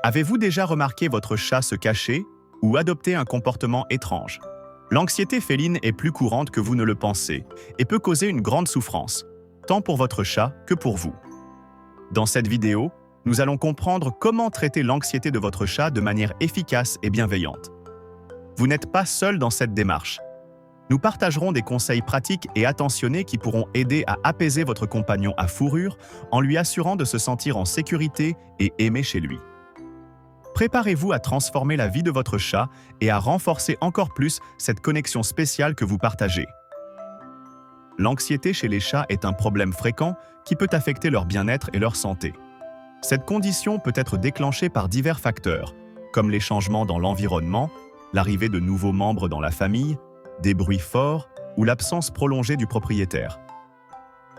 Avez-vous déjà remarqué votre chat se cacher ou adopter un comportement étrange? L'anxiété féline est plus courante que vous ne le pensez et peut causer une grande souffrance, tant pour votre chat que pour vous. Dans cette vidéo, nous allons comprendre comment traiter l'anxiété de votre chat de manière efficace et bienveillante. Vous n'êtes pas seul dans cette démarche. Nous partagerons des conseils pratiques et attentionnés qui pourront aider à apaiser votre compagnon à fourrure en lui assurant de se sentir en sécurité et aimé chez lui. Préparez-vous à transformer la vie de votre chat et à renforcer encore plus cette connexion spéciale que vous partagez. L'anxiété chez les chats est un problème fréquent qui peut affecter leur bien-être et leur santé. Cette condition peut être déclenchée par divers facteurs, comme les changements dans l'environnement, l'arrivée de nouveaux membres dans la famille, des bruits forts ou l'absence prolongée du propriétaire.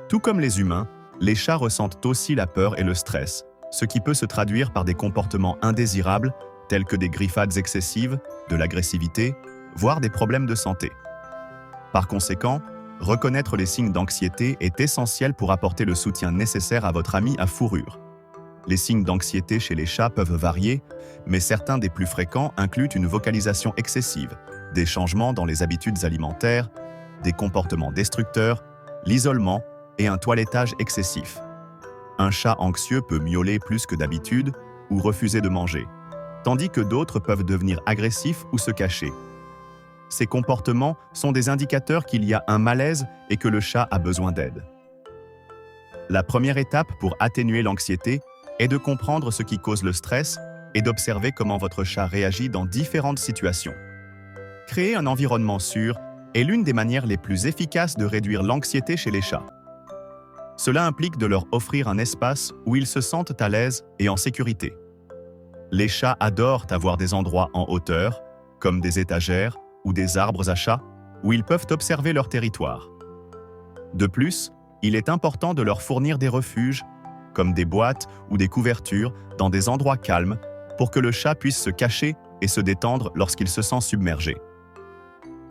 Tout comme les humains, les chats ressentent aussi la peur et le stress, ce qui peut se traduire par des comportements indésirables tels que des griffades excessives, de l'agressivité, voire des problèmes de santé. Par conséquent, reconnaître les signes d'anxiété est essentiel pour apporter le soutien nécessaire à votre ami à fourrure. Les signes d'anxiété chez les chats peuvent varier, mais certains des plus fréquents incluent une vocalisation excessive, des changements dans les habitudes alimentaires, des comportements destructeurs, l'isolement et un toilettage excessif. Un chat anxieux peut miauler plus que d'habitude ou refuser de manger, tandis que d'autres peuvent devenir agressifs ou se cacher. Ces comportements sont des indicateurs qu'il y a un malaise et que le chat a besoin d'aide. La première étape pour atténuer l'anxiété est de comprendre ce qui cause le stress et d'observer comment votre chat réagit dans différentes situations. Créer un environnement sûr est l'une des manières les plus efficaces de réduire l'anxiété chez les chats. Cela implique de leur offrir un espace où ils se sentent à l'aise et en sécurité. Les chats adorent avoir des endroits en hauteur, comme des étagères ou des arbres à chats, où ils peuvent observer leur territoire. De plus, il est important de leur fournir des refuges, comme des boîtes ou des couvertures, dans des endroits calmes, pour que le chat puisse se cacher et se détendre lorsqu'il se sent submergé.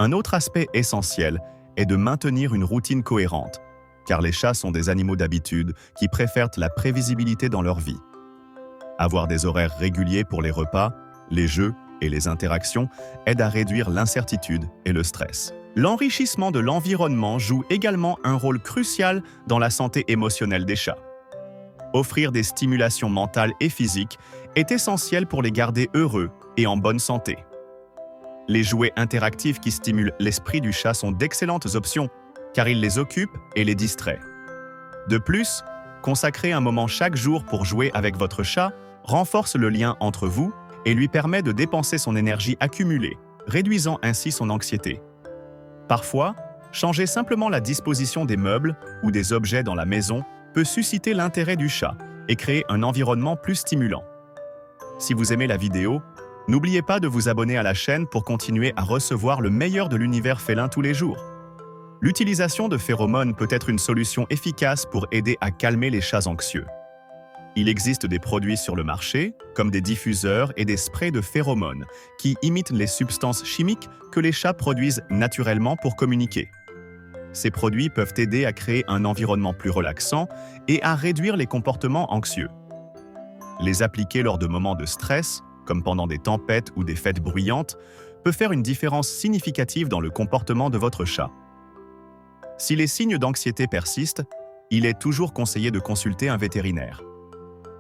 Un autre aspect essentiel est de maintenir une routine cohérente, car les chats sont des animaux d'habitude qui préfèrent la prévisibilité dans leur vie. Avoir des horaires réguliers pour les repas, les jeux et les interactions aide à réduire l'incertitude et le stress. L'enrichissement de l'environnement joue également un rôle crucial dans la santé émotionnelle des chats. Offrir des stimulations mentales et physiques est essentiel pour les garder heureux et en bonne santé. Les jouets interactifs qui stimulent l'esprit du chat sont d'excellentes options, car ils les occupent et les distraient. De plus, consacrer un moment chaque jour pour jouer avec votre chat renforce le lien entre vous et lui permet de dépenser son énergie accumulée, réduisant ainsi son anxiété. Parfois, changer simplement la disposition des meubles ou des objets dans la maison peut susciter l'intérêt du chat et créer un environnement plus stimulant. Si vous aimez la vidéo, n'oubliez pas de vous abonner à la chaîne pour continuer à recevoir le meilleur de l'univers félin tous les jours. L'utilisation de phéromones peut être une solution efficace pour aider à calmer les chats anxieux. Il existe des produits sur le marché, comme des diffuseurs et des sprays de phéromones, qui imitent les substances chimiques que les chats produisent naturellement pour communiquer. Ces produits peuvent aider à créer un environnement plus relaxant et à réduire les comportements anxieux. Les appliquer lors de moments de stress, comme pendant des tempêtes ou des fêtes bruyantes, peut faire une différence significative dans le comportement de votre chat. Si les signes d'anxiété persistent, il est toujours conseillé de consulter un vétérinaire.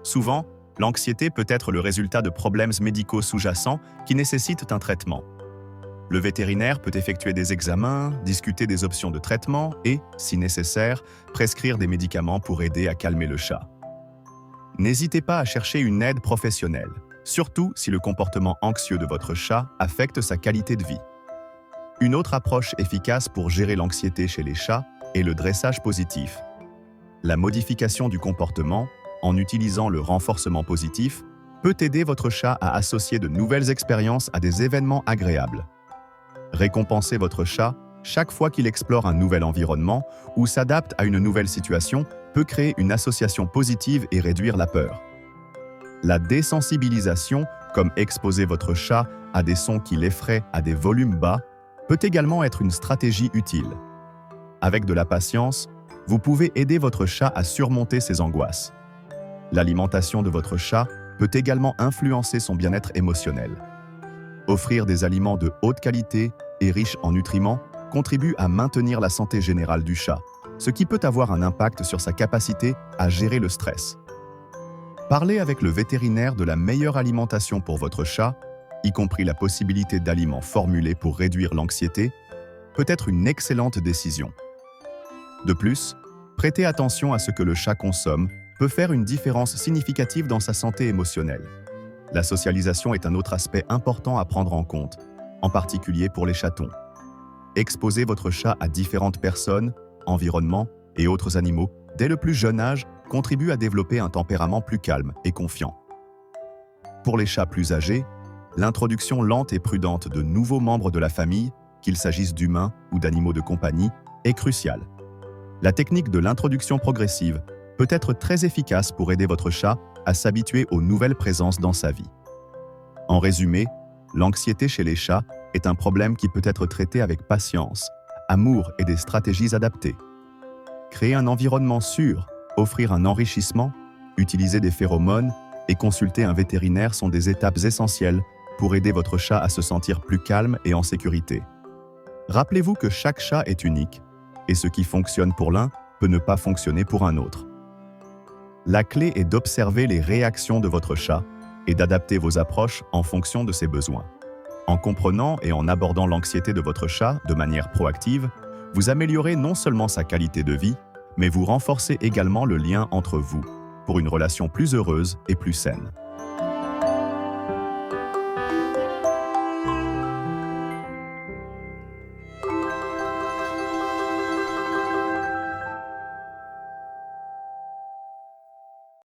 Souvent, l'anxiété peut être le résultat de problèmes médicaux sous-jacents qui nécessitent un traitement. Le vétérinaire peut effectuer des examens, discuter des options de traitement et, si nécessaire, prescrire des médicaments pour aider à calmer le chat. N'hésitez pas à chercher une aide professionnelle, surtout si le comportement anxieux de votre chat affecte sa qualité de vie. Une autre approche efficace pour gérer l'anxiété chez les chats est le dressage positif. La modification du comportement, en utilisant le renforcement positif, peut aider votre chat à associer de nouvelles expériences à des événements agréables. Récompensez votre chat chaque fois qu'il explore un nouvel environnement ou s'adapte à une nouvelle situation peut créer une association positive et réduire la peur. La désensibilisation, comme exposer votre chat à des sons qui l'effraient à des volumes bas, peut également être une stratégie utile. Avec de la patience, vous pouvez aider votre chat à surmonter ses angoisses. L'alimentation de votre chat peut également influencer son bien-être émotionnel. Offrir des aliments de haute qualité et riches en nutriments contribue à maintenir la santé générale du chat, ce qui peut avoir un impact sur sa capacité à gérer le stress. Parlez avec le vétérinaire de la meilleure alimentation pour votre chat, y compris la possibilité d'aliments formulés pour réduire l'anxiété, peut être une excellente décision. De plus, prêter attention à ce que le chat consomme peut faire une différence significative dans sa santé émotionnelle. La socialisation est un autre aspect important à prendre en compte, en particulier pour les chatons. Exposer votre chat à différentes personnes, environnements et autres animaux dès le plus jeune âge contribue à développer un tempérament plus calme et confiant. Pour les chats plus âgés, l'introduction lente et prudente de nouveaux membres de la famille, qu'il s'agisse d'humains ou d'animaux de compagnie, est cruciale. La technique de l'introduction progressive peut être très efficace pour aider votre chat à s'habituer aux nouvelles présences dans sa vie. En résumé, l'anxiété chez les chats est un problème qui peut être traité avec patience, amour et des stratégies adaptées. Créer un environnement sûr, offrir un enrichissement, utiliser des phéromones et consulter un vétérinaire sont des étapes essentielles pour aider votre chat à se sentir plus calme et en sécurité. Rappelez-vous que chaque chat est unique, et ce qui fonctionne pour l'un peut ne pas fonctionner pour un autre. La clé est d'observer les réactions de votre chat et d'adapter vos approches en fonction de ses besoins. En comprenant et en abordant l'anxiété de votre chat de manière proactive, vous améliorez non seulement sa qualité de vie, mais vous renforcez également le lien entre vous, pour une relation plus heureuse et plus saine.